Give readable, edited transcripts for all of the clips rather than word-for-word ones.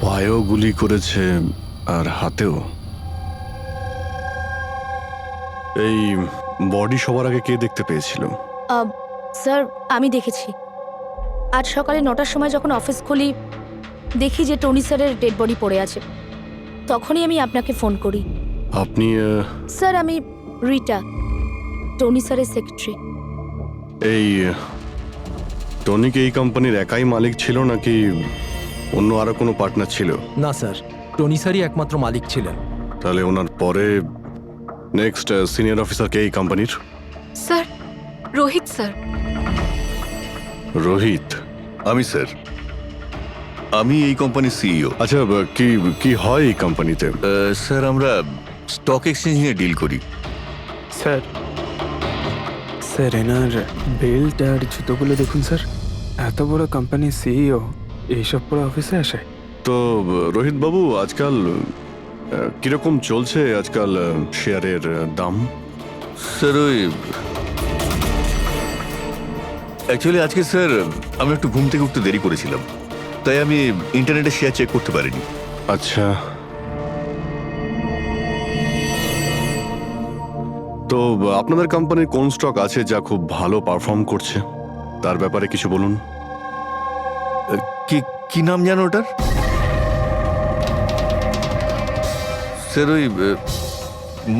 পায়েও গুলি করেছে আর হাতেও। এই বডি সবার আগে কে দেখতে পেয়েছিল? স্যার, আমি দেখেছি। আজ সকালে 9টার সময় যখন অফিস খুলি, দেখি যে টনি স্যারের ডেড বডি পড়ে আছে। তখনই আমি আপনাকে ফোন করি। আপনি? স্যার, আমি রিটা, টনি স্যারের সেক্রেটারি। এই টনি কি এই কোম্পানির একাই মালিক ছিল নাকি অন্য আরো কোনো পার্টনার ছিল? না স্যার, টনি স্যারই একমাত্র মালিক ছিলেন। তাহলে ওনার পরে নেক্সট সিনিয়র অফিসার কে এই কোম্পানির? Sir, Rohit sir. রোহিত? আমি স্যার, আমি এই কোম্পানির সিইও। আচ্ছা, কি কি হয় এই কোম্পানিতে? স্যার, আমরা স্টক এক্সচেঞ্জ নিয়ে ডিল করি। স্যার, স্যার এনার বেল্ট আর জুতোগুলো দেখুন স্যার। এত বড় কোম্পানির সিইও এইসব পরে অফিসে আসে? তো রোহিত বাবু, আজকাল কিরকম চলছে আজকাল শেয়ারের দাম? স্যার, ওই অ্যাকচুয়ালি আজকে স্যার আমি একটু ঘুম থেকে উঠতে দেরি করেছিলাম, তাই আমি ইন্টারনেটে শেয়ার চেক করতে পারিনি। আচ্ছা, তো আপনাদের কোম্পানির কোন স্টক আছে যা খুব ভালো পারফর্ম করছে? তার ব্যাপারে কিছু বলুন। কি কি নাম জানো ওটার? স্যার, ওই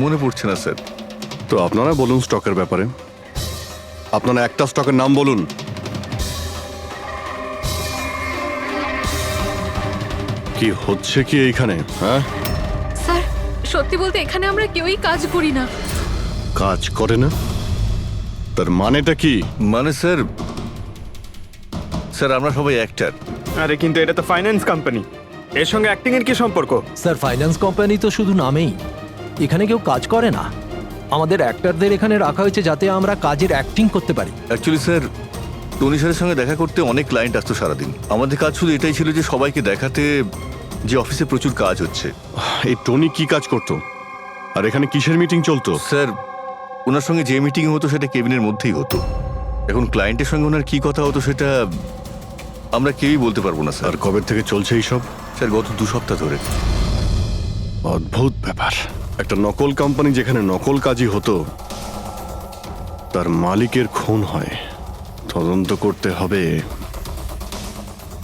মনে পড়ছে না স্যার। তো আপনারা বলুন স্টকের ব্যাপারে। আপনারা একটা স্টকের নাম বলুন। কি হচ্ছে কি এইখানে? হ্যাঁ, স্যার, সত্যি বলতে এখানে আমরা কেউই কাজ করি না। কাজ করে না? তার মানেটা কি? মানে স্যার, স্যার আমরা সবাই অ্যাক্টর। আরে কিন্তু এটা তো ফাইন্যান্স কোম্পানি, এর সঙ্গে অ্যাক্টিং এর কি সম্পর্ক? স্যার, ফাইন্যান্স কোম্পানি তো শুধু নামেই, এখানে কেউ কাজ করে না। আমাদের অ্যাক্টরদের এখানে রাখা হয়েছে যাতে আমরা কাজের অ্যাক্টিং করতে পারি। অ্যাকচুয়ালি স্যার, টনি স্যারের সঙ্গে দেখা করতে অনেক ক্লায়েন্ট আসতো সারাদিন। আমাদের কাজ শুধু এটাই ছিল যে সবাইকে দেখাতে যে অফিসে প্রচুর কাজ হচ্ছে। এই টনি কি কাজ করতো আর এখানে কিসের মিটিং চলতো? স্যার, ওনার সঙ্গে যে মিটিং হতো সেটা কেবিনের মধ্যেই হতো। এখন ক্লায়েন্টের সঙ্গে ওনার কি কথা হতো সেটা আমরা কেউই বলতে পারবো না স্যার। আর কবে থেকে চলছে এইসব? স্যার, গত 2 সপ্তাহ ধরে। অদ্ভুত ব্যাপার। একটা নকল কোম্পানি যেখানে নকল কাজই হতো, তার মালিকের খুন হয়। তদন্ত করতে হবে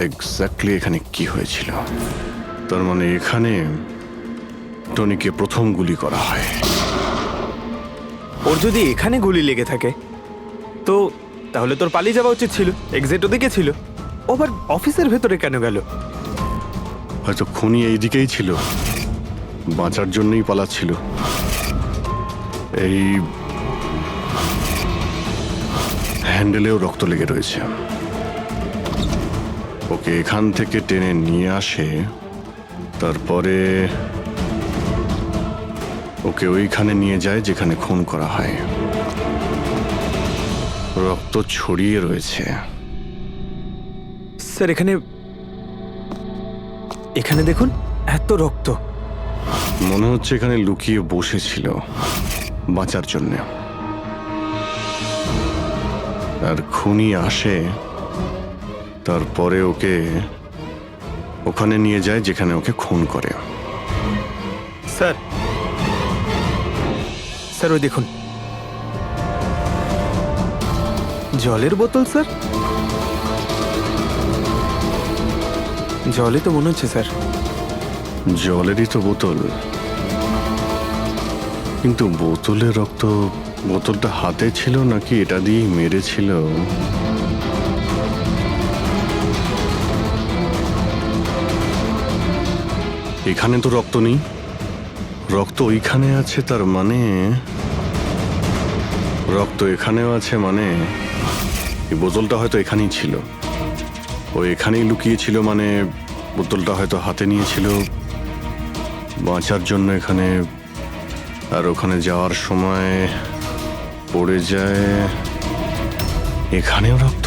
এক্স্যাক্টলি এখানে কি হয়েছিল। তার মানে এখানে টনিকে প্রথম গুলি করা হয়। ওর যদি এখানে গুলি লেগে থাকে তো তাহলে তোর পালিয়ে যাওয়া উচিত ছিল। এক্সিট ওদিকে ছিল, ও আবার অফিসের ভেতরে কেন গেল? হয়তো খুনি এইদিকেই ছিল, বাঁচার জন্যই পালাচ্ছিল। এই হ্যান্ডেলেও রক্ত লেগে রয়েছে। ওকে এখান থেকে টেনে নিয়ে আসে, তারপরে ওকে ওইখানে নিয়ে যায় যেখানে খুন করা হয়। রক্ত ছড়িয়ে রয়েছে। স্যার, এখানে এখানে দেখুন, এত রক্ত। মনে হচ্ছে এখানে লুকিয়ে বসেছিল বাঁচার জন্য। আর খুনি আসে, তারপরে ওকে ওখানে নিয়ে যায় যেখানে ওকে খুন করে। স্যার, স্যার ওই দেখুন, জলের বোতল স্যার, জলে তো মনে হচ্ছে স্যার। জলেরই তো বোতল, কিন্তু বোতলের রক্ত, বোতলটা হাতে ছিল নাকি এটা দিয়েই মেরেছিল? এখানে তো রক্ত নেই, রক্ত ওইখানে আছে, তার মানে রক্ত এখানেও আছে, মানে এই বোতলটা হয়তো এখানেই ছিল, ও এখানেই লুকিয়েছিল, মানে বোতলটা হয়তো হাতে নিয়েছিল বাঁচার জন্য এখানে, আর ওখানে যাওয়ার সময় পড়ে যায়। এখানেও রক্ত,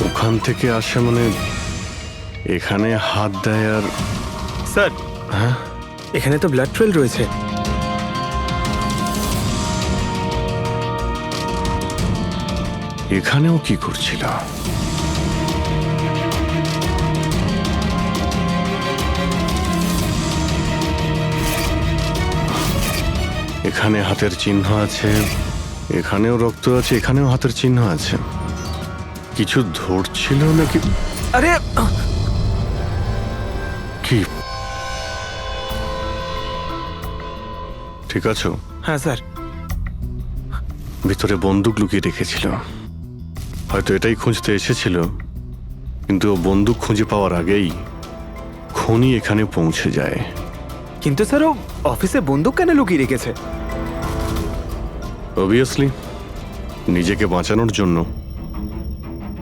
ওখান থেকে আসে, মানে এখানে হাত দেয়। আর স্যার, হ্যাঁ, এখানে তো ব্লাড ট্রেল রয়েছে। এখানেও কি করছিল? এখানে হাতের চিহ্ন আছে, এখানেও রক্ত আছে, এখানেও হাতের চিহ্ন আছে। কিছু ধরছিল নাকি? আরে কি ঠিক আছো? হ্যাঁ স্যার। ভিতরে বন্দুক লুকিয়ে রেখেছিল, হয়তো এটাই খুঁজতে এসেছিল, কিন্তু ও বন্দুক খুঁজে পাওয়ার আগেই খুনি এখানে পৌঁছে যায়। কিন্তু স্যার ও অফিসে বন্দুক কেন লুকিয়ে রেখেছে? অবভিয়াসলি নিজেকে বাঁচানোর জন্য।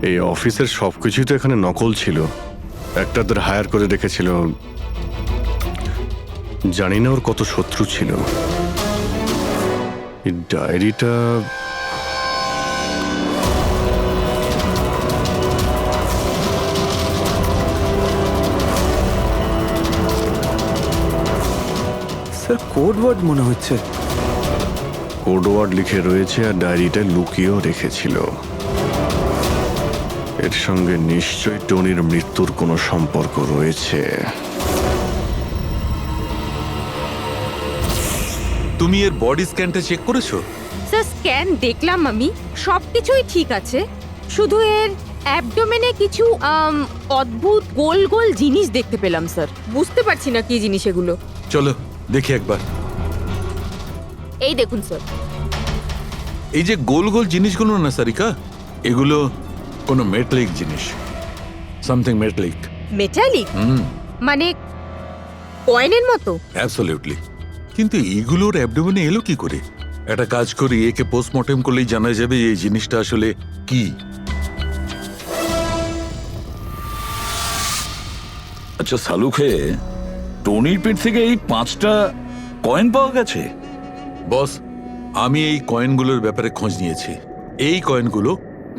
এই অফিসের সবকিছুই তো এখানে নকল ছিল, একটাদের হায়ার করে রেখেছিল। জানি না ওর কত শত্রু ছিল। এই ডায়েরিটা স্যার কোড ওয়ার্ড মনে হচ্ছে। কোড ওয়ার্ড লিখে রয়েছে, আর ডায়েরিটা লুকিয়েও রেখেছিল। এর সঙ্গে নিশ্চয়ই টনির মৃত্যুর কোনো সম্পর্ক রয়েছে। তুমি এর বডি স্ক্যানটা চেক করেছো? স্যার স্ক্যান দেখলাম আমি, সবকিছুই ঠিক আছে, শুধু এর অ্যাবডোমেনে কিছু অদ্ভুত গোল গোল জিনিস দেখতে পেলাম স্যার। বুঝতে পারছি না কি জিনিস এগুলো। চলো দেখি একবার। এই দেখুন স্যার। এই যে গোল গোল জিনিসগুলো না সারিকা, এগুলো কোনো মেটালিক জিনিস, সামথিং মেটালিক। মেটালিক? মানে কয়েনের মতো? অ্যাবসলিউটলি। কিন্তু এইগুলোর অ্যাবডোমেনে এলো কি করে? একটা কাজ করি, একে পোস্টমর্টেম করলেই জানা যাবে এই জিনিসটা আসলে কি। আচ্ছা সালুখে, টনির পেট থেকে এই 5টা কয়েন পাওয়া গেছে? বস, আমি এই কয়েনগুলোর ব্যাপারে খোঁজ নিয়েছি। এই কয়েনগুলো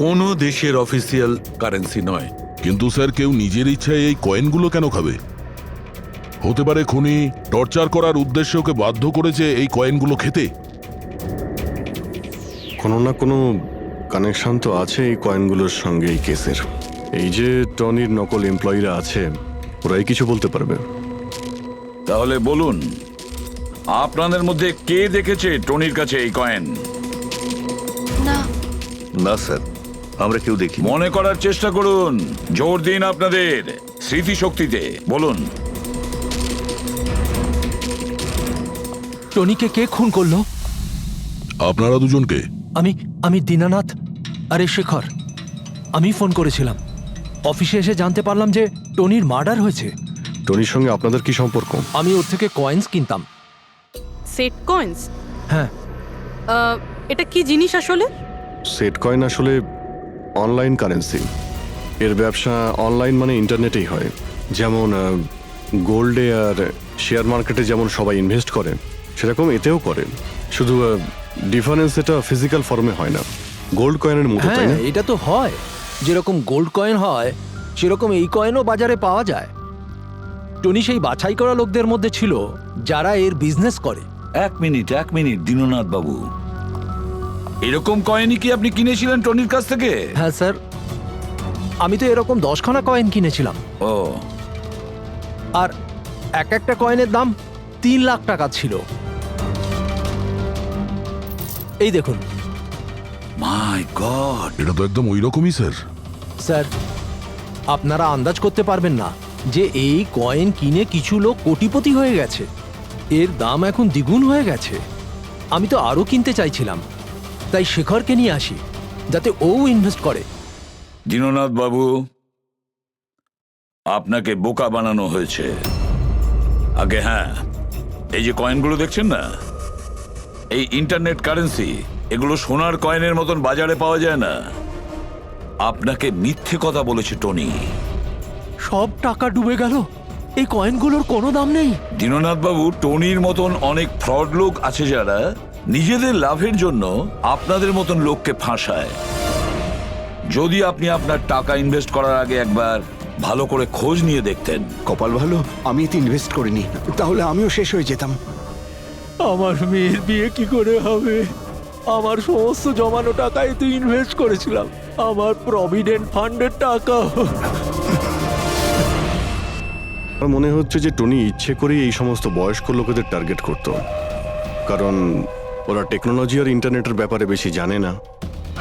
কোনো দেশের অফিসিয়াল কারেন্সি নয়। কিন্তু স্যার, কেউ নিজের ইচ্ছায় এই কয়েনগুলো কেন খাবে? হতে পারে খুনি টর্চার করার উদ্দেশ্যে ওকে বাধ্য করেছে এই কয়েনগুলো খেতে। কোনো না কোনো কানেকশন তো আছে এই কয়েনগুলোর সঙ্গে এই কেসের। এই যে টনির নকল এমপ্লয়িরা আছে, ওরাই কিছু বলতে পারবে। তাহলে বলুন, আপনাদের মধ্যে কে দেখেছে টনির কাছে এই কয়েন? না, না স্যার, আমরা কেউ দেখি। মনে করার চেষ্টা করুন, জোর দিন আপনাদের স্মৃতিশক্তিতে। বলুন। টনিকে কে খুন করলো? আপনারা দুজনকে? আমি দীনানাথ, আরে শেখর। আমি ফোন করেছিলাম, অফিসে এসে জানতে পারলাম যে টনির মার্ডার হয়েছে। টনির সঙ্গে আপনাদের কি সম্পর্ক? আমি ওর থেকে কয়েন্স কিনতাম। Set coins? হ্যাঁ। এটা কি জিনিস আসলে? সেট কয়েন আসলে অনলাইন কারেন্সি। এর ব্যবসা অনলাইন, মানে ইন্টারনেটেই হয়। যেমন গোল্ডে আর শেয়ার মার্কেটে যেমন সবাই ইনভেস্ট করে, সেরকম এতেও করে। শুধু ডিফারেন্স এটা ফিজিক্যাল ফর্মে হয় না, গোল্ড কয়েনের মতো, তাই হ্যাঁ, না? এটা তো হয়। যেরকম গোল্ড কয়েন হয় সেরকম এই কয়েনও বাজারে পাওয়া যায়। টনি সেই বাছাই করা লোকদের মধ্যে ছিল যারা এর বিজনেস করে। এক মিনিট দীননাথ বাবু, এরকম কয়েনই কি আপনি কিনেছিলেন টনির কাছ থেকে? হ্যাঁ স্যার, আমি তো এরকম 10খানা কয়েন কিনেছিলাম, ও, আর এক একটা কয়েনের দাম 3 লাখ টাকা ছিল। এই দেখুন মাই গড! এটা তো একদম ওই রকমই স্যার। স্যার, আপনারা আন্দাজ করতে পারবেন না যে এই কয়েন কিনে কিছু লোক কোটিপতি হয়ে গেছে। এর দাম এখন দ্বিগুণ হয়ে গেছে। আমি তো আরও কিনতে চাইছিলাম, তাই শেখরকে নিয়ে আসি যাতে ও ইনভেস্ট করে। দীননাথ বাবু, আপনাকে বোকা বানানো হয়েছে। আগে হ্যাঁ, এই যে কয়েনগুলো দেখছেন না, এই ইন্টারনেট কারেন্সি, এগুলো সোনার কয়েনের মতন বাজারে পাওয়া যায় না। আপনাকে মিথ্যে কথা বলেছে টনি। সব টাকা ডুবে গেল, এই কয়েনগুলোর কোনো দাম নেই। দীননাথ বাবু, টনির মতন অনেক ফ্রড লোক আছে যারা নিজেদের লাভের জন্য আপনাদের মতন লোককে ফাঁসায়। যদি আপনি আপনার টাকা ইনভেস্ট করার আগে একবার ভালো করে খোঁজ নিয়ে দেখতেন। কপাল ভালো আমি এতে ইনভেস্ট করিনি, তাহলে আমিও শেষ হয়ে যেতাম। আমার মেয়ের বিয়ে কি করে হবে? আমার সমস্ত জমানো টাকা এতে ইনভেস্ট করেছিলাম, আমার প্রভিডেন্ট ফান্ডের টাকা। আমার মনে হচ্ছে যে টনি ইচ্ছে করেই এই সমস্ত বয়স্ক লোকেদের টার্গেট করত, কারণ ওরা টেকনোলজি আর ইন্টারনেটের ব্যাপারে বেশি জানে না।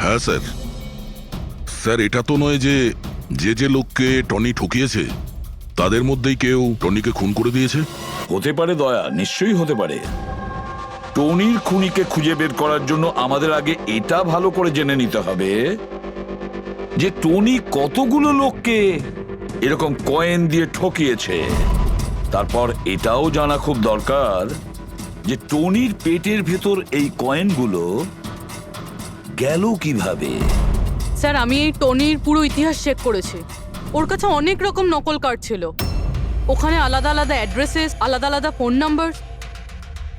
হ্যাঁ স্যার। স্যার, এটা তো নয় যে যে যে লোককে টনি ঠকিয়েছে তাদের মধ্যেই কেউ টনিকে খুন করে দিয়েছে? হতে পারে দয়া, নিশ্চয়ই হতে পারে। টনির খুনিকে খুঁজে বের করার জন্য আমাদের আগে এটা ভালো করে জেনে নিতে হবে যে টনি কতগুলো লোককে এরকম কয়েন দিয়ে ঠকিয়েছে। তারপর এটাও জানা খুব দরকার যে টনির পেটের ভেতর এই কয়েনগুলো গেল কিভাবে। স্যার, আমি এই টনির পুরো ইতিহাস চেক করেছি। ওর কাছে অনেক রকম নকল কার্ড ছিল, ওখানে আলাদা আলাদা অ্যাড্রেসেস, আলাদা আলাদা ফোন নাম্বার।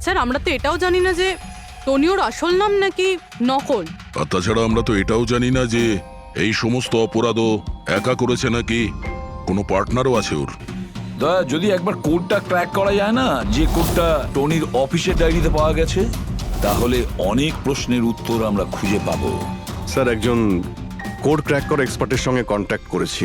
স্যার, আমরা তো এটাও জানি না যে টনি ওর আসল নাম নাকি নকল। আর তাছাড়া আমরা তো এটাও জানি না যে এই সমস্ত অপরাধও একা করেছে নাকি কোনো পার্টনারও আছে ওর। দয়া, যদি একবার কোডটা ক্র্যাক করা যায় না, যে কোডটা টনির অফিসের ডায়েরিতে পাওয়া গেছে, তাহলে অনেক প্রশ্নের উত্তর আমরা খুঁজে পাবো। স্যার, একজন কোড ক্র্যাক করা এক্সপার্টের সঙ্গে কন্ট্যাক্ট করেছি,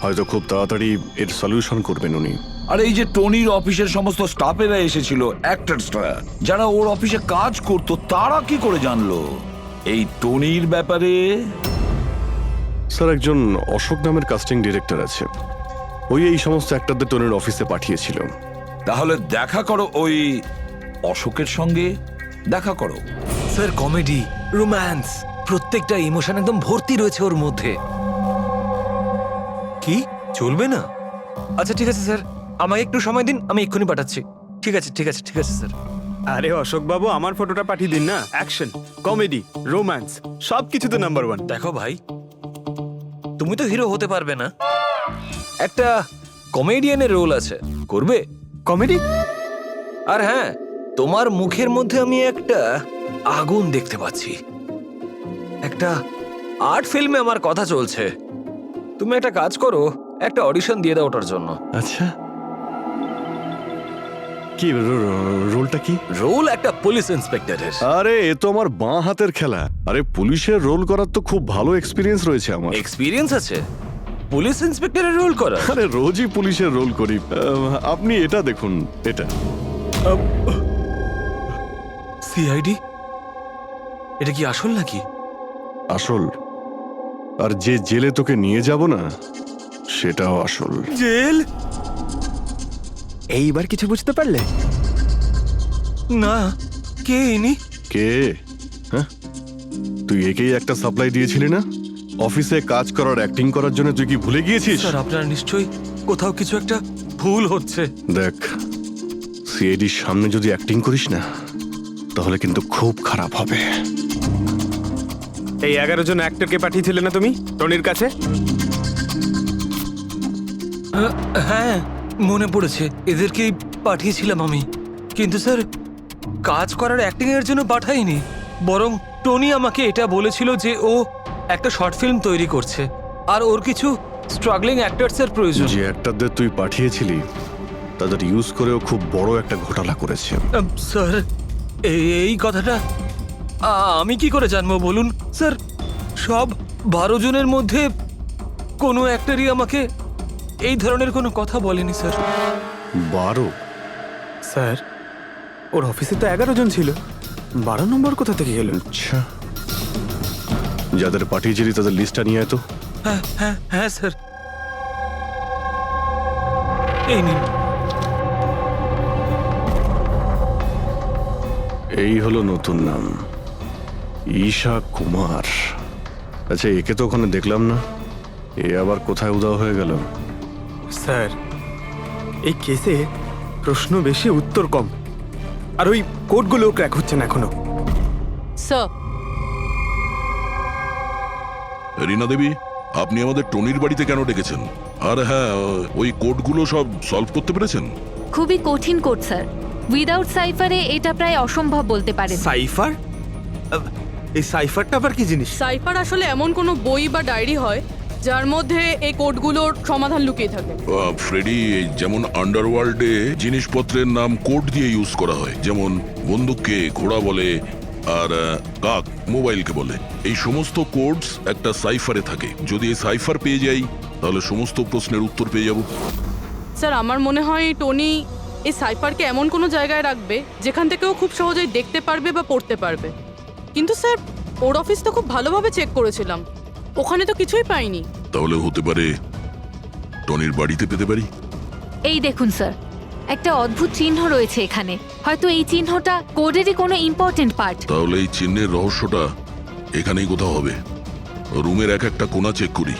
হয়তো খুব তাড়াতাড়ি এর সলিউশন করবেন উনি। আর এই যে টনির অফিসের সমস্ত স্টাফেরা এসেছিল, অ্যাক্টরসরা যারা ওর অফিসে কাজ করতো, তারা কি করে জানলো এই টনির ব্যাপারে? স্যার, একজন অশোক নামের কাস্টিং ডিরেক্টর আছে, ওই এই সমস্ত অ্যাক্টরদের টনির অফিসে পাঠিয়েছিল। তাহলে দেখা করো ওই অশোকের সঙ্গে, দেখা করো। স্যার, কমেডি, রোম্যান্স, প্রত্যেকটা ইমোশন একদম ভর্তি রয়েছে ওর মধ্যে। কি চলবে না? আচ্ছা ঠিক আছে স্যার, আমাকে একটু সময় দিন, আমি এক্ষুনি পাঠাচ্ছি। ঠিক আছে ঠিক আছে ঠিক আছে স্যার। আরে অশোক বাবু, আমার ফটোটা পাঠিয়ে দিন না। অ্যাকশন, কমেডি, রোম্যান্স সব কিছুতে নাম্বার 1। দেখো ভাই, তুমি তো হিরো হতে পারবে না, একটা কমেডিয়ানের রোল আছে, করবে? কমেডি? আর হ্যাঁ, তোমার মুখের মধ্যে আমি একটা আগুন দেখতে পাচ্ছি। একটা আর্ট ফিল্মে আমার কথা চলছে, তুমি একটা কাজ করো, একটা অডিশন দিয়ে দাও ওটার জন্য। আচ্ছা, কি রোলটা কি? রোল একটা পুলিশ ইন্সপেক্টরের। আরে, এ তো আমার বাঁ হাতের খেলা। আরে, পুলিশের রোল করার তো খুব ভালো এক্সপিরিয়েন্স রয়েছে আমার। এক্সপিরিয়েন্স আছে পুলিশ ইন্সপেক্টরের রোল করা? আরে, রোজই পুলিশের রোল করি। আপনি এটা দেখুন, এটা। সিআইডি? এটা কি আসল নাকি? আসল। আর যে জেলে তোকে নিয়ে যাব না, সেটাও আসল। জেল? এইবার কিছু বুঝতে পারলে? না, কে ইনি? কে? হ্যাঁ, তুই একেই একটা সাপ্লাই দিয়েছিলি না অফিসে কাজ করার, অ্যাক্টিং করার জন্য? তুই কি ভুলে গিয়েছিস? স্যার, আপনার নিশ্চয়ই কোথাও কিছু একটা ভুল হচ্ছে। দেখ, সিআইডির সামনে যদি অ্যাক্টিং করিস না, তাহলে কিন্তু খুব খারাপ হবে। এই 11 জন অ্যাক্টরকে পাঠিয়েছিলে না তুমি টনির কাছে? হ্যাঁ, মনে পড়েছে, এদেরকেই পাঠিয়েছিলাম আমি। কিন্তু স্যার, কাজ করার অ্যাক্টিং এর জন্য পাঠাইনি, বরং টনি আমাকে এটা বলেছিল যে ও একটা শর্ট ফিল্ম তৈরি করছে আর ওর কিছু স্ট্রাগলিং অ্যাক্টরসের প্রয়োজন। যে অ্যাক্টরদের তুই পাঠিয়েছিলি, তাদের ইউজ করেও খুব বড় একটা ঘোটালা করেছে। স্যার, এই কথাটা আমি কি করে জানবো বলুন স্যার? সব 12 জনের মধ্যে কোনো একটারই আমাকে এই ধরনের কোনো কথা বলেনি স্যার। 12? স্যার ওর অফিসে তো 11 জন ছিল, 12 নম্বর কোথা থেকে গেল? আচ্ছা, যাদের পাঠিয়েছিলি তাদের লিস্টটা নিয়ে আয় তো। হ্যাঁ হ্যাঁ হ্যাঁ স্যার, এই নিন। এই হলো নতুন নাম, ঈশা কুমার। আচ্ছা, একে তো ওখানে দেখলাম না, এ আবার কোথায় উধাও হয়ে গেল? স্যার এই কেসে প্রশ্ন বেশি উত্তর কম, আর ওই কোডগুলো ক্র্যাক হচ্ছে না এখনো। স্যার, রীনা দেবী, আপনি আমাদের টনির বাড়িতে কেন ডেকেছেন? আর হ্যাঁ, ওই কোডগুলো সব সলভ করতে পেরেছেন? খুবই কঠিন কোড স্যার, উইদাউট সাইফারে এটা প্রায় অসম্ভব বলতে পারেন। সাইফার? এই সাইফারটা আবার কি জিনিস? সাইফার আসলে এমন কোনো বই বা ডায়েরি হয় যার মধ্যে এই কোডগুলোর সমাধান লুকিয়ে থাকে। ফ্রেডি, যেমন আন্ডারওয়ার্ল্ডে জিনিসপত্রের নাম কোড দিয়ে ইউজ করা হয়, যেমন বন্দুককে ঘোড়া বলে আর কাক মোবাইলকে বলে। এই সমস্ত কোডস একটা সাইফারে থাকে। যদি এই সাইফার পেয়ে যাই তাহলে সমস্ত প্রশ্নের উত্তর পেয়ে যাব। স্যার, আমার মনে হয় টনি এই সাইফারকে এমন কোনো জায়গায় রাখবে যেখান থেকে ও খুব সহজেই দেখতে পারবে বা পড়তে পারবে। কিন্তু স্যার, ওর অফিস তো খুব ভালোভাবে চেক করেছিলাম, ওখানে তো কিছুই পাইনি। তাহলে হতে পারে টনির বাড়িতে পেতে পারি। এই দেখুন স্যার, একটা অদ্ভুত চিহ্ন রয়েছে এখানে, হয়তো এই চিহ্নটা কোডেরই কোনো ইম্পর্টেন্ট পার্ট। তাহলে এই চিহ্নের রহস্যটা এখানেই কোথাও হবে। রুমের এক একটা কোণা চেক করি।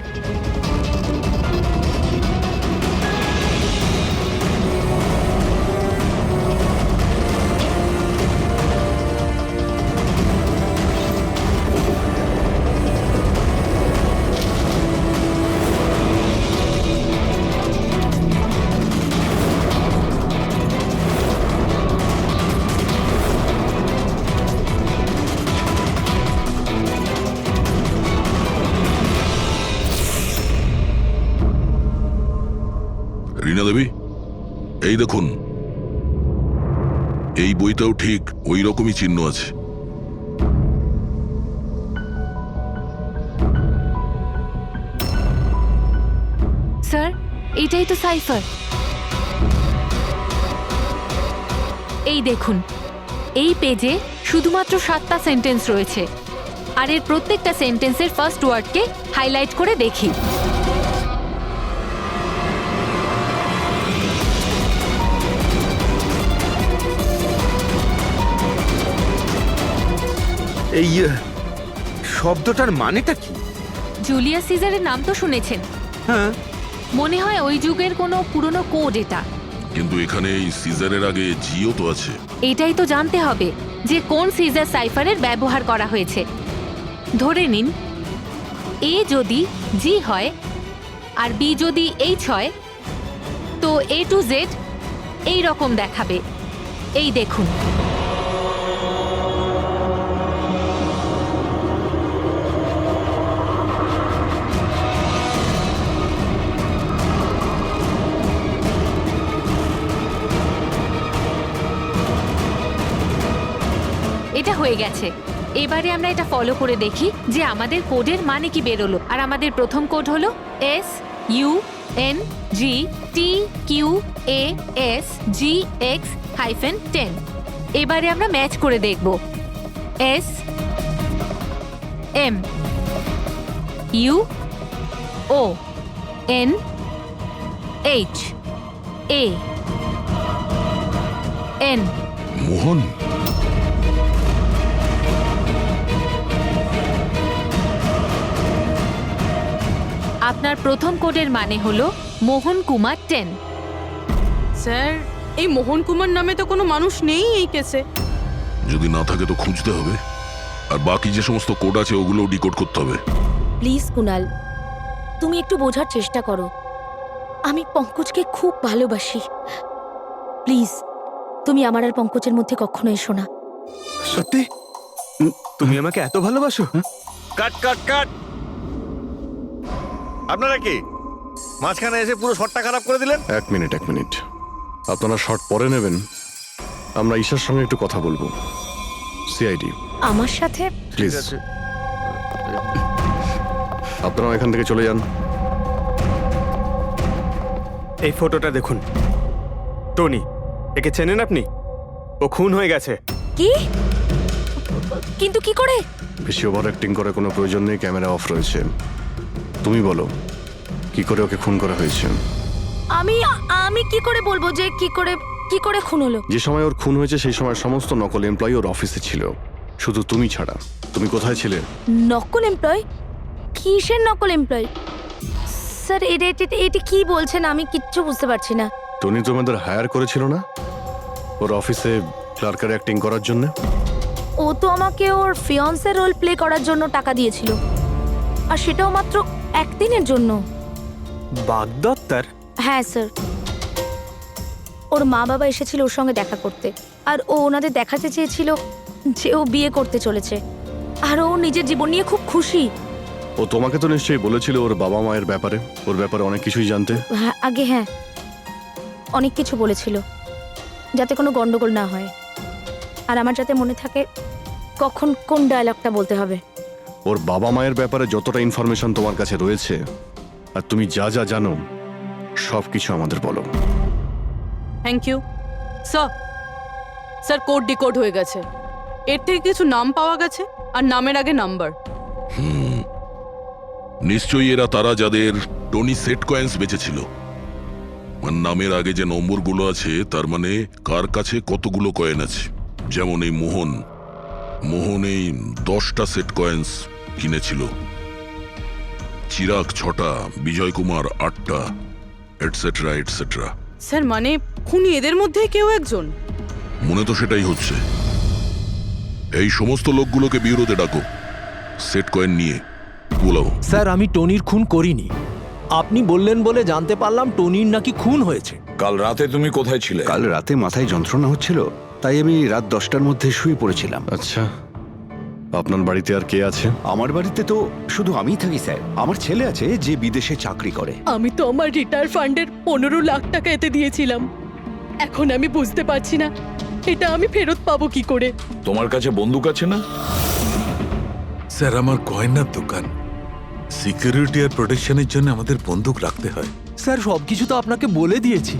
রীনা দেবী, এই দেখুন, এই বইটাও ঠিক ওই রকমই চিহ্ন আছে। স্যার, এটাই তো সাইফার। এই দেখুন, এই পেজে শুধুমাত্র 7টা সেন্টেন্স রয়েছে, আর এর প্রত্যেকটা সেন্টেন্সের ফার্স্ট ওয়ার্ডকে হাইলাইট করে দেখি। এই শব্দটার মানেটা কি? জুলিয়াস সিজারের নাম তো শুনেছেন? হ্যাঁ। মনে হয় ওই যুগের কোনো পুরনো কোড এটা। কিন্তু এখানে এই সিজারের আগে জিও তো আছে। এটাই তো জানতে হবে যে কোন সিজার সাইফারের ব্যবহার করা হয়েছে। ধরে নিন, এ যদি জি হয় আর বি যদি এইচ হয়, তো এ টু জেড এই রকম দেখাবে। এই দেখুন, এটা হয়ে গেছে। এবারে আমরা এটা ফলো করে দেখি যে আমাদের কোডের মানে কি বেরোলো। আর আমাদের প্রথম কোড হলো SUNGTQASGX-10। এবারে আমরা ম্যাচ করে দেখব। SMUONHAN। মোহন? আপনার প্রথম কোডের মানে হলো মোহন কুমার 10। স্যার, এই মোহন কুমার নামে তো কোনো মানুষ নেই এই কেসে। যদি না থাকে তো খুঁজতে হবে, আর বাকি যে সমস্ত কোড আছে ওগুলো ডিকোড করতে হবে। প্লিজ কুনাল, তুমি একটু বোঝার চেষ্টা করো। আমি পঙ্কজকে খুব ভালোবাসি। প্লিজ, তুমি আমার আর পঙ্কজের মধ্যে কখনো এসো না। সত্যি তুমি আমাকে এত ভালোবাসো? কাট কাট কাট! আপনারা কি মাঝখানে এসে পুরো শটটা খারাপ করে দিলেন? এক মিনিট। আপনারা শর্ট পরে নেবেন, আমরা ঈশার সঙ্গে একটু কথা বলবো। সিআইডি। আমার সাথে প্লিজ আপনারা এখান থেকে চলে যান। এই ফটোটা দেখুন, টনি, একে চেনেন আপনি? ও খুন হয়ে গেছে। কি? কিন্তু কি করে? বেশি ওভার অ্যাক্টিং করার কোনো প্রয়োজন নেই, ক্যামেরা অফ রয়েছে। তুমি বলো কি করে ওকে খুন করা হয়েছে? আমি কি করে বলবো যে কি করে খুন হলো? যে সময় ওর খুন হয়েছে সেই সময় সমস্ত নকল এমপ্লয়ি ওর অফিসে ছিল, শুধু তুমি ছাড়া। তুমি কোথায় ছিলে? নকল এমপ্লয়? কিসের নকল এমপ্লয়? স্যার এটা কি বলছেন? আমি কিচ্ছু বুঝতে পারছি না। টনি তোমাদের হায়ার করেছিল না ওর অফিসে ক্লার্কের অ্যাক্টিং করার জন্য? ও তো আমাকে ওর ফিয়ান্সের রোল প্লে করার জন্য টাকা দিয়েছিল, আর সেটাও মাত্র একদিনের জন্য। বাগদত্তার? হ্যাঁ স্যার, ওর মা বাবা এসেছিল ওর সঙ্গে দেখা করতে, আর ও ওনাদের দেখাতে চেয়েছিল যে ও বিয়ে করতে চলেছে, আর ও নিজের জীবন নিয়ে খুব খুশি। ও তোমাকে তো নিশ্চয়ই বলেছিল ওর বাবা মায়ের ব্যাপারে, ওর ব্যাপারে অনেক কিছুই জানতে। হ্যাঁ, অনেক কিছু বলেছিল, যাতে কোনো গন্ডগোল না হয়, আর আমার যাতে মনে থাকে কখন কোন ডায়লগটা বলতে হবে। ওর বাবা মায়ের ব্যাপারে যতটা ইনফরমেশন তোমার কাছে রয়েছে আর তুমি যা যা জানো সব কিছু আমাদের বলো। Thank you sir. Sir code decode হয়ে গেছে, এর থেকে কিছু নাম পাওয়া গেছে, আর নামের আগে নাম্বার। নিশ্চয়ই এরা তারা যাদের টনি সেট কয়েন্স বেঁচেছিল। আর নামের আগে যে নম্বরগুলো আছে তার মানে কার কাছে কতগুলো কয়েন আছে। যেমন এই মোহন এই 10টা সেট কয়েন্স কিনেছিল, চিরাগ 6টা, বিজয় কুমার 8টা, এটসেট্রা এটসেট্রা। স্যার মানে খুনি এদের মধ্যে কেউ একজন? মনে তো সেটাই হচ্ছে। এই সমস্ত লোকগুলোকে বিউরোতে ডাকো, সেট কয়েন নিয়ে বলাও। স্যার আমি টনির খুন করিনি। আপনি বললেন বলে জানতে পারলাম টনির নাকি খুন হয়েছে। কাল রাতে তুমি কোথায় ছিলে? কাল রাতে মাথায় যন্ত্রণা হচ্ছিল, তাই আমি রাত 10টার মধ্যে শুয়ে পড়েছিলাম। আচ্ছা, আপনার বাড়িতে আর কে আছে? আমার বাড়িতে তো শুধু আমিই থাকি স্যার। আমার ছেলে আছে যে বিদেশে চাকরি করে। আমি তো আমার রিটায়ার ফান্ডের 15 লাখ টাকা এতে দিয়েছিলাম। এখন আমি বুঝতে পারছি না এটা আমি ফেরত পাবো কি করে। তোমার কাছে বন্দুক আছে না? স্যার আমার গয়নার দোকান, সিকিউরিটি আর প্রোটেকশনের জন্য আমাদের বন্দুক রাখতে হয়। স্যার সবকিছু তো আপনাকে বলে দিয়েছি,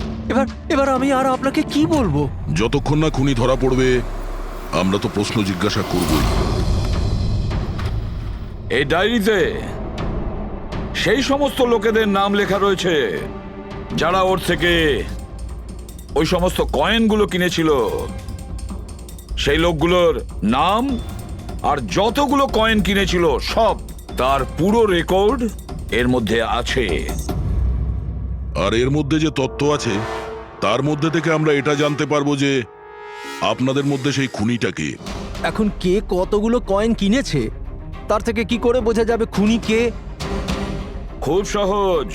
এবার আমি আর আপনাকে কি বলবো? যতক্ষণ না খুনি ধরা পড়বে আমরা তো প্রশ্ন জিজ্ঞাসা করবই। এই ডায়েরিতে সেই সমস্ত লোকেদের নাম লেখা রয়েছে যারা ওর থেকে ওই সমস্ত কয়েনগুলো কিনেছিল। সেই লোকগুলোর নাম আর যতগুলো কয়েন কিনেছিল সব, তার পুরো রেকর্ড এর মধ্যে আছে। আর এর মধ্যে যে তথ্য আছে তার মধ্যে থেকে আমরা এটা জানতে পারবো যে আপনাদের মধ্যে সেই খুনিটা কে। এখন কে কতগুলো কয়েন কিনেছে তার থেকে কি করে বোঝা যাবে খুনি কে? খুব সহজ।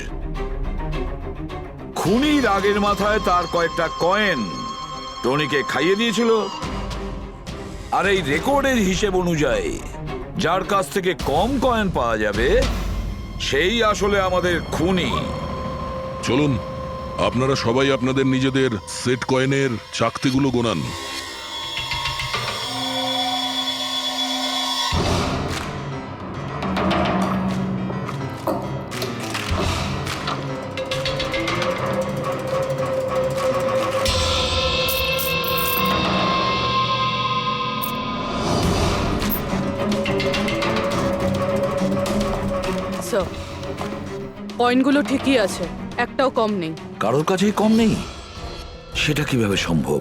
খুনি রাগের মাথায় তার কয়েকটা কয়েন টনিকে খাইয়ে দিয়েছিল, আর এই রেকর্ডের হিসেব অনুযায়ী যার কাছ থেকে কম কয়েন পাওয়া যাবে সেই আসলে আমাদের খুনি। চলুন আপনারা সবাই আপনাদের নিজেদের সেট কয়েনের চাকতিগুলো গোনান। স্যার কয়েনগুলো ঠিকই আছে, একটাও কম নেই। কারোর কাছেই কম নেই? সেটা কিভাবে সম্ভব?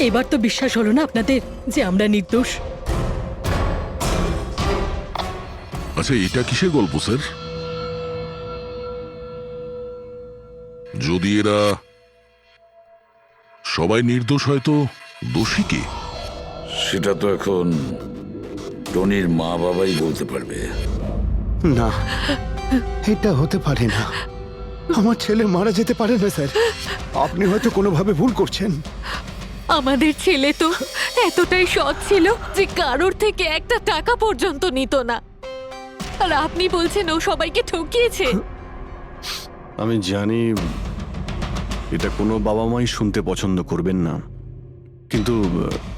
এবার তো বিশ্বাস হলো না আপনাদের যে আমরা নির্দোষ? আচ্ছা এটা কিসের গল্প স্যার? যদি এরা সবাই নির্দোষ হয় তো দোষী কে? সেটা তো এখন টনির মা বাবাই বলতে পারবে। না, এটা হতে পারে না। আমার ছেলে মারা যেতে পারে না স্যার। আপনি হয়তো কোনোভাবে ভুল করছেন। আমাদের ছেলে তো এতটাই সৎ ছিল যে কারোর থেকে একটা টাকা পর্যন্ত নিত না, আর আপনি বলছেন ও সবাইকে ঠকিয়েছে। আমি জানি এটা কোনো বাবা মাই শুনতে পছন্দ করবেন না, কিন্তু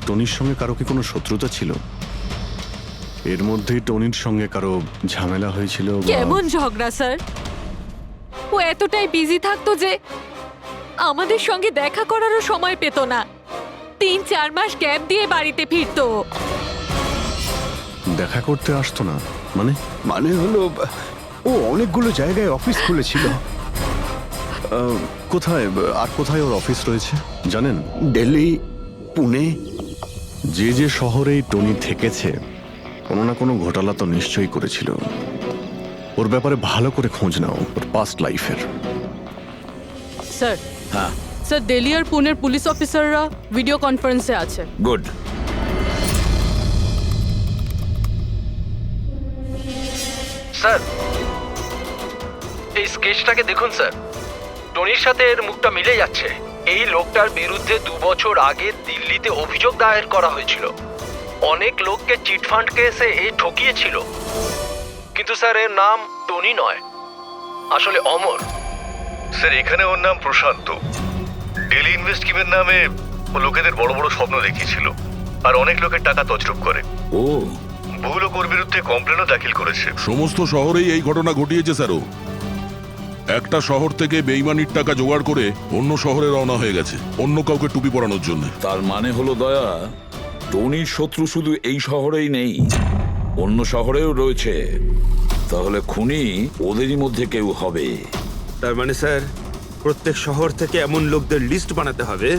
টনির সঙ্গে কারো কি কোনো শত্রুতা ছিল? এর মধ্যেই টনির সঙ্গে কারো ঝামেলা হয়েছিল বা- কেমন ঝগড়া স্যার? ও এতটাই বিজি থাকতো যে আমাদের সঙ্গে দেখা করারও সময় পেত না। 3-4 মাস গ্যাপ দিয়ে বাড়িতে ফিরতো। দেখা করতে আসতো না মানে? মানে হলো ও অনেকগুলো জায়গায় অফিস খুলেছিল। কোথায় আর কোথায় ওর অফিস রয়েছে জানেন? দিল্লি, পুনে। যে যে শহরেই টনি থেকেছে কোনো না কোনো ঘোটালা তো নিশ্চয়ই করেছিল। ওর ব্যাপারে ভালো করে খোঁজ নাও, ওর পাস্ট লাইফের। স্যার, হ্যাঁ স্যার দিল্লি আর পুনের পুলিশ অফিসাররা ভিডিও কনফারেন্সে আছে। গুড। স্যার, এই স্কেচটাকে দেখুন স্যার। টনির সাথে এর মুখটা মিলে যাচ্ছে। এই লোকটার বিরুদ্ধে 2 বছর আগে দিল্লিতে অভিযোগ দায়ের করা হয়েছিল। অনেক লোককে চিটফান্ড কেসে এই ঠকিয়েছিল। কিন্তু স্যার এর নাম টনি নয়, আসলে অমর। স্যার এখানে ওর নাম প্রশান্ত। ডেলি ইনভেস্ট স্কিমের নামে ও লোকেদের বড় বড় স্বপ্ন দেখিয়েছিল আর অনেক লোকের টাকা তছরূপ করে। ও বহু লোক ওর বিরুদ্ধে কমপ্লেনও দাখিল করেছে। সমস্ত শহরেই এই ঘটনা ঘটিয়েছে স্যারও। একটা শহর থেকে বেইমানির টাকা জোগাড় করে অন্য শহরে রওনা হয়ে গেছে অন্য কাউকে টুপি পরানোর জন্য। তার মানে হলো দয়া, টনির শত্রু শুধু এই শহরেই নেই, অন্য শহরেও রয়েছে। তাহলে খুনি ওদেরই মধ্যে কেউ হবে। তার মানে স্যার প্রত্যেক শহর থেকে এমন লোকদের লিস্ট বানাতে হবে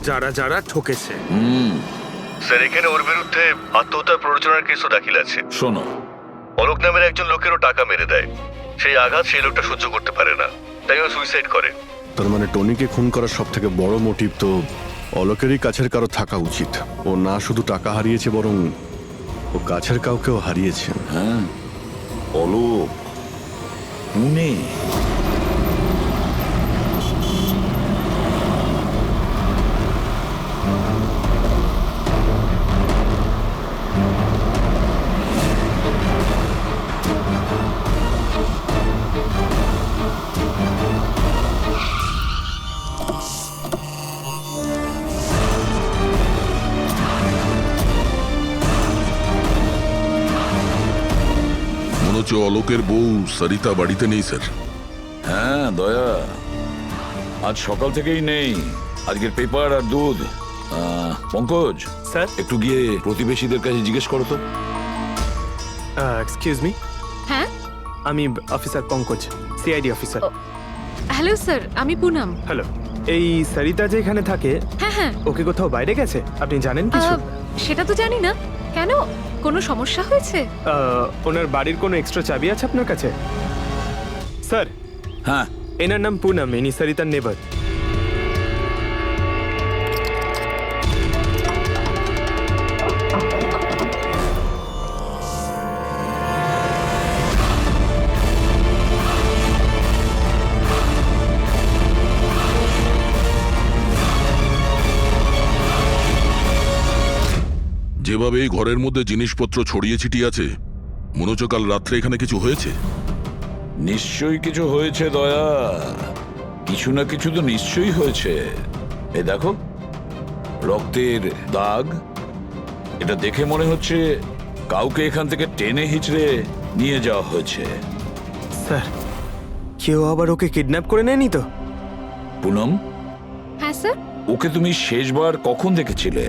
যারা যারা ঠকেছে। স্যার এখানে ওর বিরুদ্ধে আত্মহত্যার প্ররোচনার কেসও দাখিল আছে। শোনো, অলোক নামের একজন লোকেরও টাকা মেরে দেয়। সেই আঘাত সেই লোকটা সহ্য করতে পারে না, তাই ও সুইসাইড করে। তার মানে টনিকে খুন করার সব থেকে বড় মোটিভ তো অলোকেরই কাছের কারো থাকা উচিত। ও না শুধু টাকা হারিয়েছে বরং ও কাছের কাউকেও হারিয়েছে। হ্যাঁ, অলোক, পুনে। মনে হচ্ছে অলোকের বউ সরিতা বাড়িতে নেই স্যার। হ্যাঁ দয়া, আজ সকাল থেকেই নেই। আজকের পেপার আর দুধ। পঙ্কজ স্যার, একটু গিয়ে প্রতিবেশীদের কাছে জিজ্ঞেস করো তো। Excuse me. হ্যাঁ, আমি officer Pankaj, CID officer. Hello sir, আমি পুনম। হ্যালো। এই সরিতা যে এখানে থাকে, হ্যাঁ হ্যাঁ, ওকে কোথাও বাইরে গেছে? আপনি জানেন কিছু? সেটা তো জানি না। কেন, কোনো সমস্যা হয়েছে? ওনার বাড়ির কোনো এক্সট্রা চাবি আছে আপনার কাছে? স্যার, হ্যাঁ, এনার নাম পুনম, ইনি সরিতার নেবার। যেভাবে এই ঘরের মধ্যে জিনিসপত্র ছড়িয়ে ছিটিয়ে আছে মনে হচ্ছে কাল রাত্রে এখানে কিছু হয়েছে। নিশ্চয়ই কিছু হয়েছে দয়া, কিছু না কিছু তো নিশ্চয়ই হয়েছে। এ দেখো, রক্তের দাগ। এটা দেখে মনে হচ্ছে কাউকে এখান থেকে টেনে হিচড়ে নিয়ে যাওয়া হয়েছে। স্যার, কেউ আবার ওকে কিডন্যাপ করে নেয়নি তো? পুনম, হ্যাঁ স্যার। ওকে তুমি শেষবার কখন দেখেছিলে?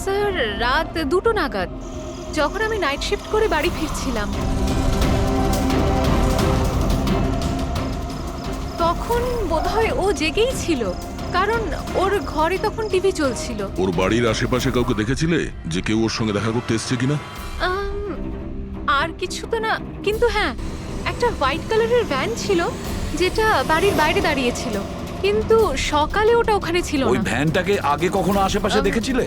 স্যার, রাত 2টো নাগাদ, যখন আমি নাইট শিফট করে বাড়ি ফিরছিলাম। তখন বোধহয় ও জেগেই ছিল, কারণ ওর ঘরে তখন টিভি চলছিল। ওর বাড়ির আশেপাশে কাউকে দেখেছিলে যে কেউ ওর সঙ্গে দেখা করতে এসছে কিনা? আর কিছু তো না, কিন্তু হ্যাঁ, একটা হোয়াইট কালারের ভ্যান ছিল যেটা বাড়ির বাইরে দাঁড়িয়েছিল, কিন্তু সকালে ওটা ওখানে ছিল ওই না। ভ্যানটাকে আগে কখনো আশেপাশে দেখেছিলে?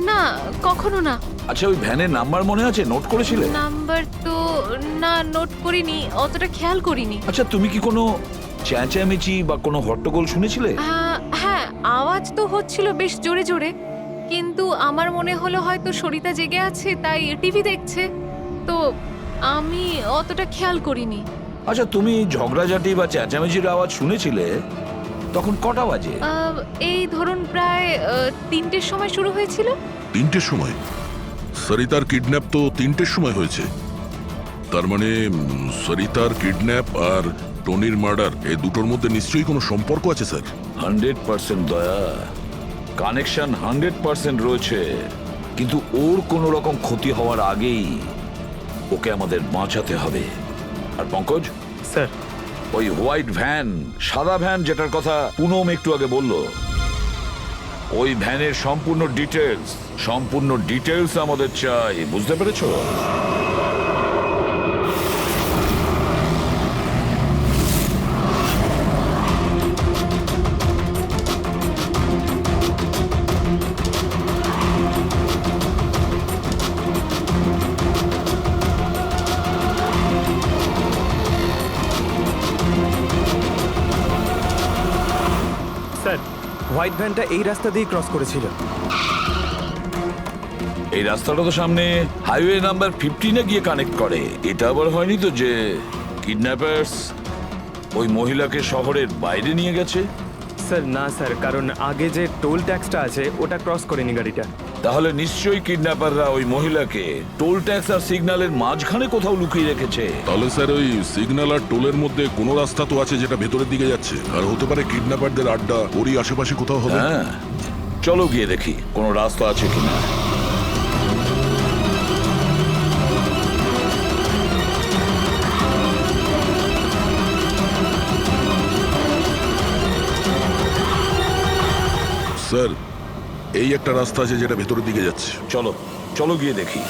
না, কখনো না। আচ্ছা, ওই ভ্যানের নাম্বার মনে আছে? নোট করেছিলে? নাম্বার তো না, নোট করিনি, অতটা খেয়াল করিনি। আচ্ছা, তুমি কি কোনো চেঁচামেচি বা কোনো হট্টগোল শুনেছিলে? হ্যাঁ, আওয়াজ তো হচ্ছিল বেশ জোরে জোরে, কিন্তু আমার মনে হলো হয়তো সরিতা জেগে আছে তাই টিভি দেখছে, তো আমি অতটা খেয়াল করিনি। আচ্ছা, তুমি ঝগড়াঝাটি বা চেঁচামেচির আওয়াজ শুনেছিলে, তখন কটা বাজে? এই ধরুন প্রায় 3টের সময় শুরু হয়েছিল। 3টের সময়? সরিতার কিডন্যাপ তো 3টের সময় হয়েছে। তার মানে সরিতার কিডন্যাপ আর টনির মার্ডার এই দুটোর মধ্যে নিশ্চয়ই কোনো সম্পর্ক আছে স্যার। 100% দয়া, কানেকশন 100% রয়েছে, কিন্তু ওর কোনো রকম ক্ষতি হওয়ার আগেই ওকে আমাদের বাঁচাতে হবে। আর পঙ্কজ স্যার, ওই হোয়াইট ভ্যান, সাদা ভ্যান যেটার কথা পুনম একটু আগে বলল, ওই ভ্যানের সম্পূর্ণ ডিটেলস আমাদের চাই, বুঝতে পেরেছো? স্যার, হোয়াইট ভ্যানটা এই রাস্তা দিয়ে ক্রস করেছিল। এই রাস্তাটা তো সামনে হাইওয়ে নাম্বার 15-এ গিয়ে কানেক্ট করে। এটা আবার হয়নি তো যে কিডন্যাপার্স ওই মহিলাকে শহরের বাইরে নিয়ে গেছে? স্যার না স্যার, কারণ আগে যে টোল ট্যাক্সটা আছে ওটা ক্রস করেনি গাড়িটা। তাহলে নিশ্চয়ই কিডন্যাপাররা ওই মহিলাকে টোল ট্যাক্স আর সিগন্যালের মাঝখানে কোথাও লুকিয়ে রেখেছে। তাহলে স্যার ওই সিগন্যাল আর টোলের মধ্যে কোনো রাস্তা তো আছে যেটা ভেতরের দিকে যাচ্ছে, আর হতে পারে কিডন্যাপারদের আড্ডা ওরই আশেপাশে কোথাও হবে। হ্যাঁ, চলো গিয়ে দেখি কোনো রাস্তা আছে কিনা। স্যার, এই একটা রাস্তা আছে যেটা ভেতরের দিকে যাচ্ছে। চলো চলো গিয়ে দেখি।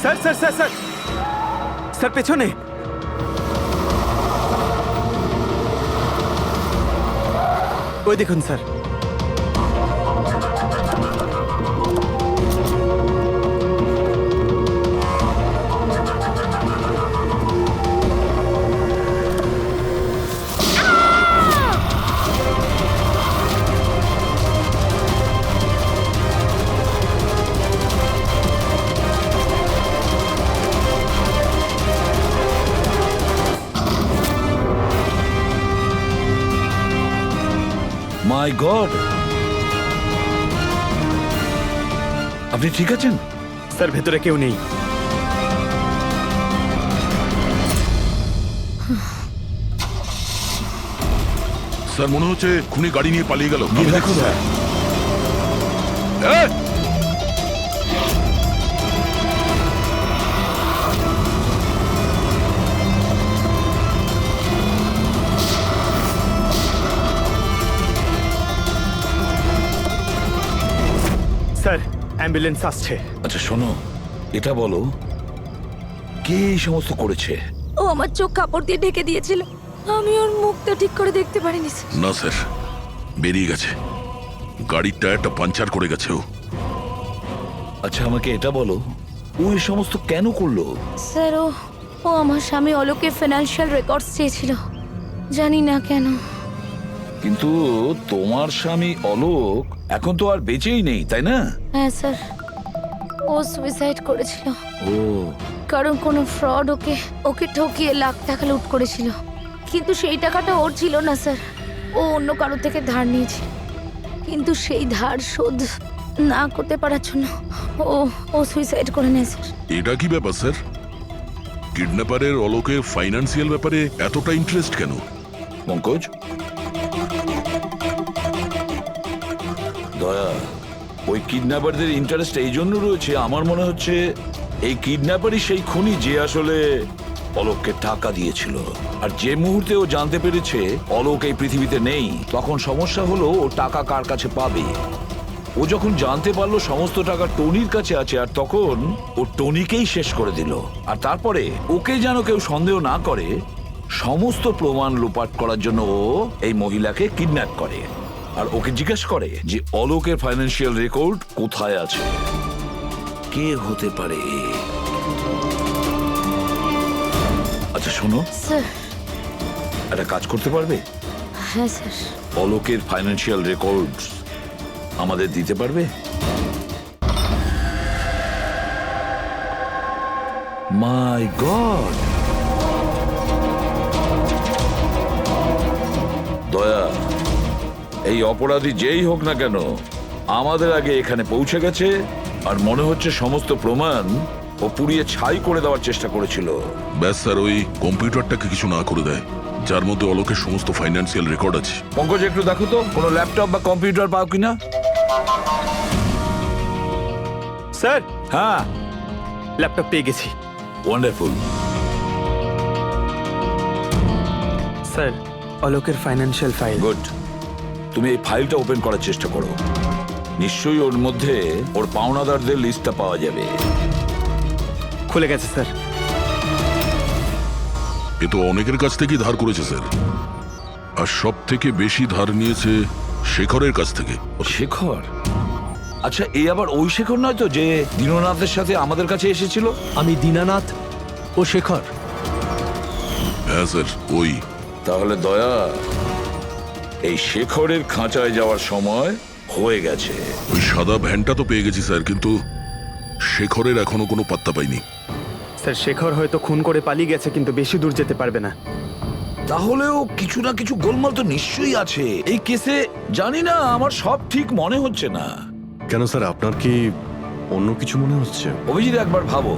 Sir sir sir sir sir, পেছনে। ওই দেখুন স্যার। মাই গড, আপনি ঠিক আছেন? স্যার, ভেতরে কেউ নেই। স্যার, মনে হচ্ছে খুনি গাড়ি নিয়ে পালিয়ে গেল। গিয়ে দেখো স্যার। এই! স্যার, অ্যাম্বুলেন্স আসছে। আচ্ছা শোনো, এটা বলো কে এই সমস্ত করেছে? ও আমার চোখ কাপড় দিয়ে ঢেকে দিয়েছিল, আমি ওর মুখটা ঠিক করে দেখতে পারিনি স্যার। না স্যার, বেরিয়ে গেছে। গাড়ির টায়ারটা পাঞ্চার করে গেছে ও। আচ্ছা আমাকে এটা বলো, ও এই সমস্ত কেন করলো? স্যার, ও আমার স্বামী অলোকের ফিনান্সিয়াল রেকর্ডস চেয়েছিল, জানি না কেন। কিন্তু তোমার স্বামী অলোক এখন তো আর বেঁচেই নেই, তাই না? হ্যাঁ স্যার, ও সুইসাইড করেছিল, ও কারণ কোনো ফ্রড ওকে ঠকিয়ে লাখ টাকা লুট করেছিল। কিন্তু সেই টাকাটা ওর ছিল না স্যার, ও অন্য কারো থেকে ধার নিয়েছিল, কিন্তু সেই ধার শোধ না করতে পারার জন্য ও সুইসাইড করে নেয় স্যার। এটা কি ব্যাপার স্যার? কিডন্যাপারের অলোকের ফাইন্যান্সিয়াল ব্যাপারে এতটা ইন্টারেস্ট কেন? পঙ্কজ, দয়া, ওই কিডন্যাপারদের ইন্টারেস্ট এই জন্য রয়েছে, আমার মনে হচ্ছে এই কিডন্যাপারই সেই খুনি যে আসলে অলোককে টাকা দিয়েছিল। আর যে মুহূর্তে ও জানতে পেরেছে অলোক এই পৃথিবীতে নেই, তখন সমস্যা হলো ও টাকা কার কাছে পাবে। ও যখন জানতে পারলো সমস্ত টাকা টনির কাছে আছে, আর তখন ও টনিকেই শেষ করে দিল। আর তারপরে ওকে যেন কেউ সন্দেহ না করে, সমস্ত প্রমাণ লোপাট করার জন্য ও এই মহিলাকে কিডন্যাপ করে আর ওকে জিজ্ঞেস করে যে অলোকের ফাইন্যান্সিয়াল রেকর্ড কোথায় আছে। কে হতে পারে? আচ্ছা শোনো, স্যার। একটা কাজ করতে পারবে? হ্যাঁ স্যার। অলোকের ফাইন্যান্সিয়াল রেকর্ডস আমাদের দিতে পারবে? মাই গড! দয়া, এই অপরাধী যেই হোক না কেন আমাদের আগে এখানে পৌঁছে গেছে, আর মনে হচ্ছে সমস্ত প্রমাণ ও পুড়িয়ে ছাই করে দেওয়ার চেষ্টা করেছিল। ব্যাস স্যার, ওই কম্পিউটারটাকে কিছু না করে দেয় যার মধ্যে অলোকের সমস্ত ফাইন্যান্সিয়াল রেকর্ড আছে। পঙ্কজ, একটু দেখো তো কোনো ল্যাপটপ বা কম্পিউটার পাও কিনা। স্যার, হ্যাঁ, ল্যাপটপ পেয়ে গেছি। ওয়ান্ডারফুল। স্যার, অলোকের ফাইন্যান্সিয়াল ফাইল। গুড। তুমি এই ফাইলটা ওপেন করার চেষ্টা করো। নিশ্চয়ই ওর মধ্যে ওর পাওনাদারদের লিস্টটা পাওয়া যাবে। খুলে গেছে স্যার। এ তো অনেকের কাছ থেকেই ধার করেছে স্যার, আর সব থেকে বেশি ধার নিয়েছে শেখরের কাছ থেকে। শেখর? আচ্ছা, এই আবার ওই শেখর নয় তো যে দীননাথের সাথে আমাদের কাছে এসেছিল? আমি দীনানাথ ও শেখর। হ্যাঁ স্যার, ওই। তাহলে দয়া, এই শেখরের খাঁচায় যাওয়ার সময় হয়ে গেছে। ওই সাদা ভ্যানটা তো পেয়ে গেছি স্যার, কিন্তু শেখরের এখনো কোনো পাত্তা পাইনি। স্যার, শেখর হয়তো খুন করে পালিয়ে গেছে, কিন্তু বেশি দূর যেতে পারবে না। তাহলেও কিছু না কিছু গোলমাল তো নিশ্চয়ই আছে এই কেসে। জানি না, আমার সব ঠিক মনে হচ্ছে না। কেন স্যার, আপনার কি অন্য কিছু মনে হচ্ছে? অভিজিৎ, একবার ভাবো,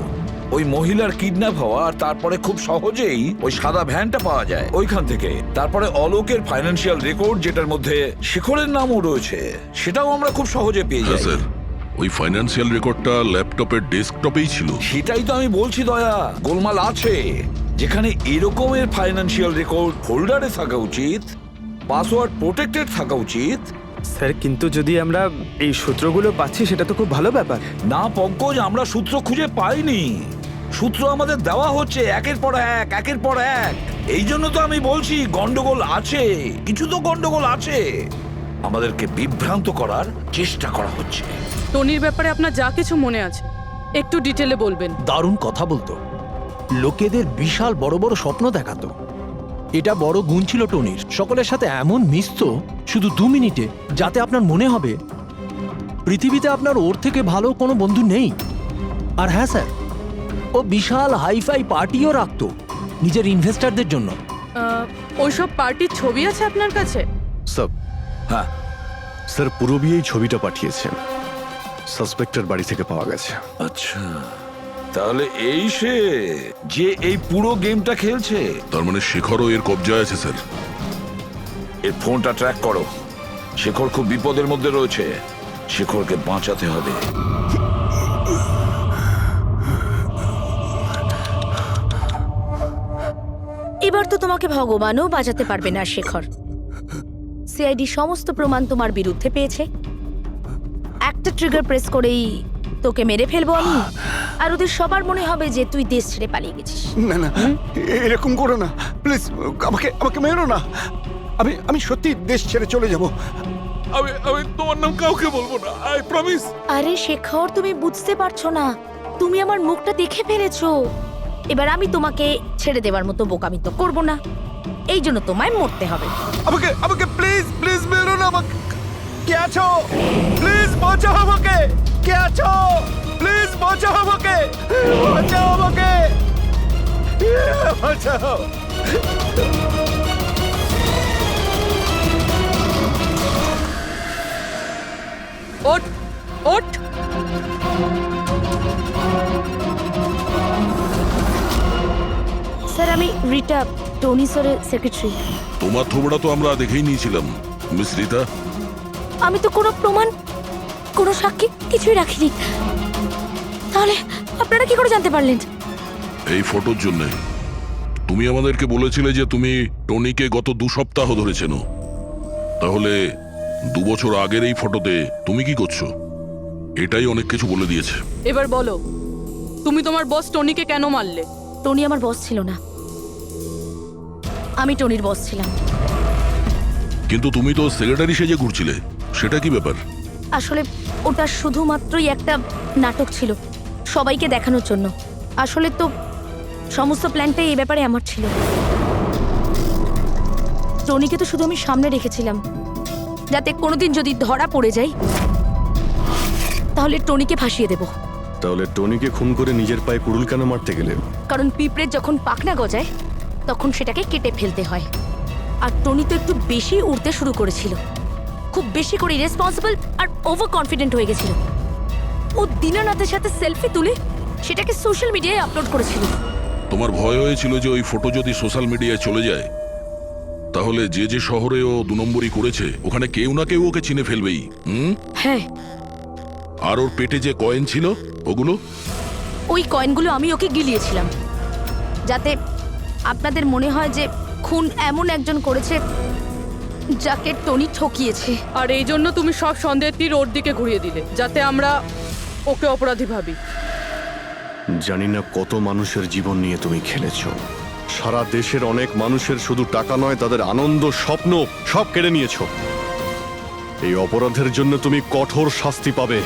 ওই মহিলার কিডন্যাপ হওয়া আর তারপরে খুব সহজেই ওই সাদা ভ্যানটা পাওয়া যায় ওইখান থেকে। তারপরে অলোকের ফাইন্যান্সিয়াল রেকর্ড যেটার মধ্যে শেখরের নামও রয়েছে, সেটাও আমরা খুব সহজে পেয়ে হ্যাঁ যাই। স্যার, ওই ফাইন্যান্সিয়াল রেকর্ডটা ল্যাপটপের ডেস্কটপেই ছিল। সেটাই তো আমি বলছি দয়া, গোলমাল আছে। যেখানে এরকমের ফাইন্যান্সিয়াল রেকর্ড হোল্ডারে থাকা উচিত, পাসওয়ার্ড প্রোটেক্টেড থাকা উচিত। স্যার, কিন্তু যদি আমরা এই সূত্রগুলো পাচ্ছি সেটা তো খুব ভালো ব্যাপার। না পঙ্কজ, আমরা সূত্র খুঁজে পাইনি। সূত্র আমাদের দেওয়া হচ্ছে একের পর এক, একের পর এক। এই জন্য তো আমি বলছি গন্ডগোল আছে, কিছু তো গন্ডগোল আছে। আমাদেরকে বিভ্রান্ত করার চেষ্টা করা হচ্ছে। টনির ব্যাপারে আপনার যা কিছু মনে আছে একটু ডিটেলে বলবেন। দারুণ কথা বলতো, লোকেদের বিশাল বড় বড় স্বপ্ন দেখাতো। এটা বড় গুণ ছিল টনির। সকলের সাথে এমন মিশতো শুধু 2 মিনিটে, যাতে আপনার মনে হবে পৃথিবীতে আপনার ওর থেকে ভালো কোনো বন্ধু নেই। আর হ্যাঁ স্যার, ও বিশাল হাইফাই পার্টিও রাখতো নিজের ইনভেস্টরদের জন্য। ওইসব পার্টির ছবি আছে আপনার কাছে? স্যার, হ্যাঁ স্যার, পূরবী এই ছবিটা পাঠিয়েছেন, সাসপেক্টের বাড়ি থেকে পাওয়া গেছে। আচ্ছা, তাহলে এই সে যে এই পুরো গেমটা খেলছে। তার মানে শেখরও এর কবজায় আছে স্যার। এর ফোনটা ট্র্যাক করো। শেখর খুব বিপদের মধ্যে রয়েছে, শেখরকে বাঁচাতে হবে। এবার তো তোমাকে ভগবানও বাঁচাতে পারবে না শেখর। সিআইডি সমস্ত প্রমাণ তোমার বিরুদ্ধে পেয়েছে। একটা ট্রিগার প্রেস করেই তোকে মেরে ফেলবো আমি, আর ওদের সবার মনে হবে যে তুই দেশ ছেড়ে পালিয়ে গেছিস। না না, এরকম করো না প্লিজ, আমাকে আমাকে মেরো না। আমি সত্যি দেশ ছেড়ে চলে যাব। আমি তোমার নাম কাউকে বলবো না, আই প্রমিস। আরে শেখর, তুমি বুঝতে পারছো না, তুমি আমার মুখটা দেখে ফেলেছো। এবার আমি তোমাকে ছেড়ে দেওয়ার মতো বোকামি তো করবো না, এই জন্য তোমায় মরতে হবে। আমাকে প্লিজ প্লিজ মেরো না। আমাকে কে আছো? প্লিজ বাঁচাও আমাকে। কে আছো? প্লিজ বাঁচাও আমাকে, বাঁচাও আমাকে, বাঁচাও। ওঠ ওঠ। স্যার, আমি রিটা, টনি স্যারের সেক্রেটারি। তোমার থোবড়া তো আমরা দেখেই নিয়েছিলাম মিস রিতা। আমি তো কোনো প্রমাণ, কোনো সাক্ষী কিছুই রাখিনি। তাহলে আপনারা কি করে জানতে পারলেন? এই ফটোর জন্য তুমি আমাদেরকে বলেছিলে যে তুমি টনিকে গত 2 সপ্তাহ ধরে চেনো। তাহলে 2 বছর আগের এই ফটোতে তুমি কি করছো? এটাই অনেক কিছু বলে দিয়েছে। এবার বলো, তুমি তোমার বস টনিকে কেন মারলে? টনি আমার বস ছিল না, আমি টনির বস ছিলাম। কিন্তু তুমি তো সেক্রেটারি সেজে ঘুরছিলে, সেটা কি ব্যাপার? আসলে ওটা শুধুমাত্রই একটা নাটক ছিল, সবাইকে দেখানোর জন্য। আসলে তো সমস্ত প্ল্যানটাই এই ব্যাপারে আমার ছিল। টনিকে তো শুধু আমি সামনে রেখেছিলাম, যাতে কোনোদিন যদি ধরা পড়ে যাই তাহলে টনিকে ফাঁসিয়ে দেব। তাহলে টনিকে খুন করে নিজের পায়ে কুড়ুল কেন মারতে গেলে? কারণ পিঁপড়ে যখন পাখনা গজায় তখন সেটাকে কেটে ফেলতে হয়। আর টনি তো একটু বেশি উড়তে শুরু করেছিল, খুব বেশি করে রেসপন্সিবল আর ওভার কনফিডেন্ট হয়ে গেছিল। ও দীনানাথের সাথে সেলফি তুলে সেটাকে সোশ্যাল মিডিয়ায় আপলোড করেছিল। তোমার ভয় হয়েছিল যে ওই ফটো যদি সোশ্যাল মিডিয়ায় চলে যায় তাহলে যে যে শহরে ও 2 নম্বরই করেছে ওখানে কেউ না কেউ ওকে চিনে ফেলবেই। হ্যাঁ, আর ওর পেটে যে কয়েন ছিল ওগুলো? ওই কয়েনগুলো আমি ওকে গিলিয়েছিলাম যাতে আপনাদের মনে হয় যে খুন এমন একজন করেছে যাকে টনি ঠকিয়েছে। আর এই জন্য তুমি সব সন্দেহের তীর ওর দিকে ঘুরিয়ে দিলে, যাতে আমরা ওকে অপরাধী ভাবি। জানি না কত মানুষের জীবন নিয়ে তুমি খেলেছো। সারা দেশের অনেক মানুষের শুধু টাকা নয়, তাদের আনন্দ, স্বপ্ন সব কেড়ে নিয়েছো। এই অপরাধের জন্য তুমি কঠোর শাস্তি পাবে।